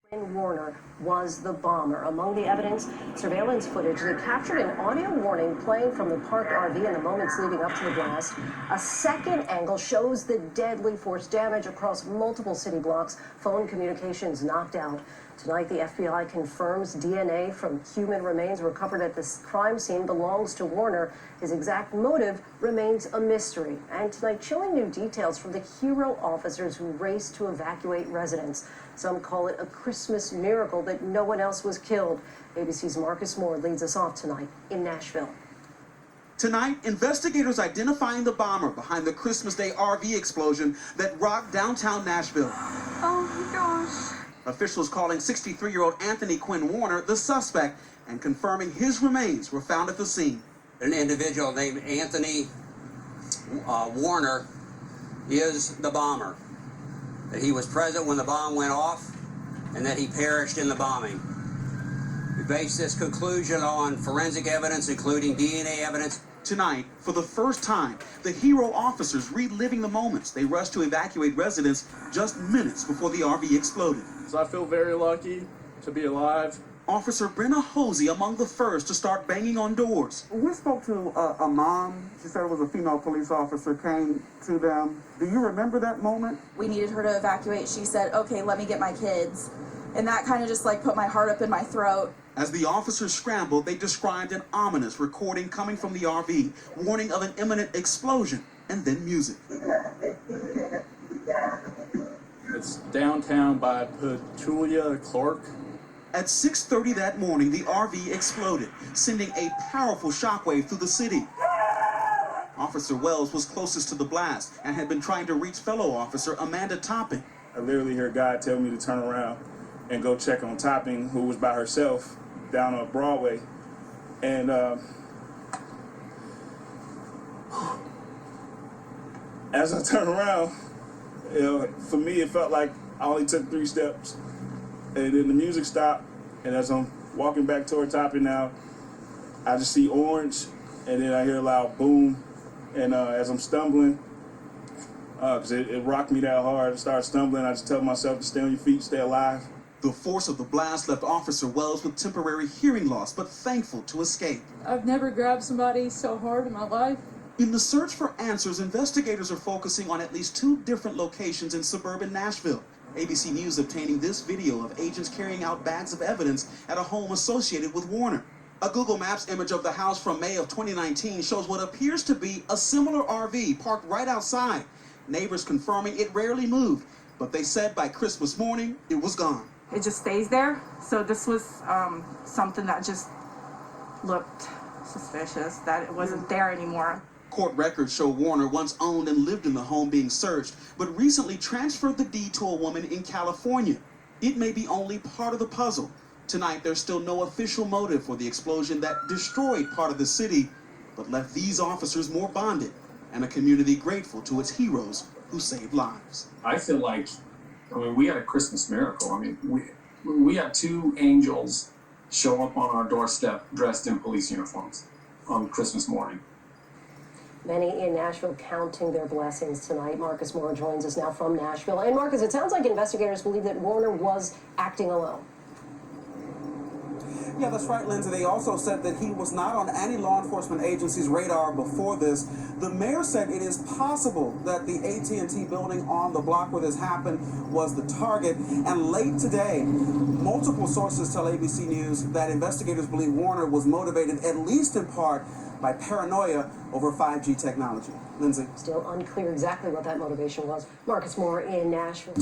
Quinn Warner was the bomber. Among the evidence, surveillance footage that captured an audio warning playing from the parked RV in the moments leading up to the blast. A second angle shows the deadly force damage across multiple city blocks, phone communications knocked out. Tonight, the FBI confirms DNA from human remains recovered at this crime scene belongs to Warner. His exact motive remains a mystery. And tonight, chilling new details from the hero officers who raced to evacuate residents. Some call it a Christmas miracle that no one else was killed. ABC's Marcus Moore leads us off tonight in Nashville. Tonight, investigators identifying the bomber behind the Christmas Day RV explosion that rocked downtown Nashville. Oh my gosh. Officials calling 63-year-old Anthony Quinn Warner the suspect and confirming his remains were found at the scene. An individual named Anthony Warner is the bomber. That he was present when the bomb went off and that he perished in the bombing. We base this conclusion on forensic evidence, including DNA evidence. Tonight, for the first time, the hero officers reliving the moments they rushed to evacuate residents just minutes before the RV exploded. So I feel very lucky to be alive. Officer Brenna Hosey among the first to start banging on doors. We spoke to a mom. She said it was a female police officer, came to them. Do you remember that moment? We needed her to evacuate. She said, okay, let me get my kids. And that kind of just like put my heart up in my throat. As the officers scrambled, they described an ominous recording coming from the RV, warning of an imminent explosion, and then music. It's downtown by Petulia Clark. At 6:30 that morning, the RV exploded, sending a powerful shockwave through the city. Officer Wells was closest to the blast and had been trying to reach fellow officer Amanda Topping. I literally heard God tell me to turn around and go check on Topping, who was by herself down on Broadway. And as I turned around, for me, it felt like I only took 3 steps. And then the music stopped, and as I'm walking back toward Topping now, I just see orange, and then I hear a loud boom. And as I'm stumbling, because it rocked me that hard, I started stumbling. I just tell myself to stay on your feet, stay alive. The force of the blast left Officer Wells with temporary hearing loss, but thankful to escape. I've never grabbed somebody so hard in my life. In the search for answers, investigators are focusing on at least 2 different locations in suburban Nashville. ABC News obtaining this video of agents carrying out bags of evidence at a home associated with Warner. A Google Maps image of the house from May of 2019 shows what appears to be a similar RV parked right outside. Neighbors confirming it rarely moved, but they said by Christmas morning, it was gone. It just stays there. So this was something that just looked suspicious, that it wasn't there anymore. Court records show Warner once owned and lived in the home being searched, but recently transferred the deed to a woman in California. It may be only part of the puzzle. Tonight, there's still no official motive for the explosion that destroyed part of the city, but left these officers more bonded and a community grateful to its heroes who saved lives. I feel like, we had a Christmas miracle. We had 2 angels show up on our doorstep dressed in police uniforms on Christmas morning. Many in Nashville counting their blessings tonight. Marcus Moore joins us now from Nashville. And Marcus, it sounds like investigators believe that Warner was acting alone. Yeah, that's right, Lindsay. They also said that he was not on any law enforcement agency's radar before this. The mayor said it is possible that the AT&T building on the block where this happened was the target. And late today, multiple sources tell ABC News that investigators believe Warner was motivated, at least in part, by paranoia over 5G technology. Lindsay. Still unclear exactly what that motivation was. Marcus Moore in Nashville.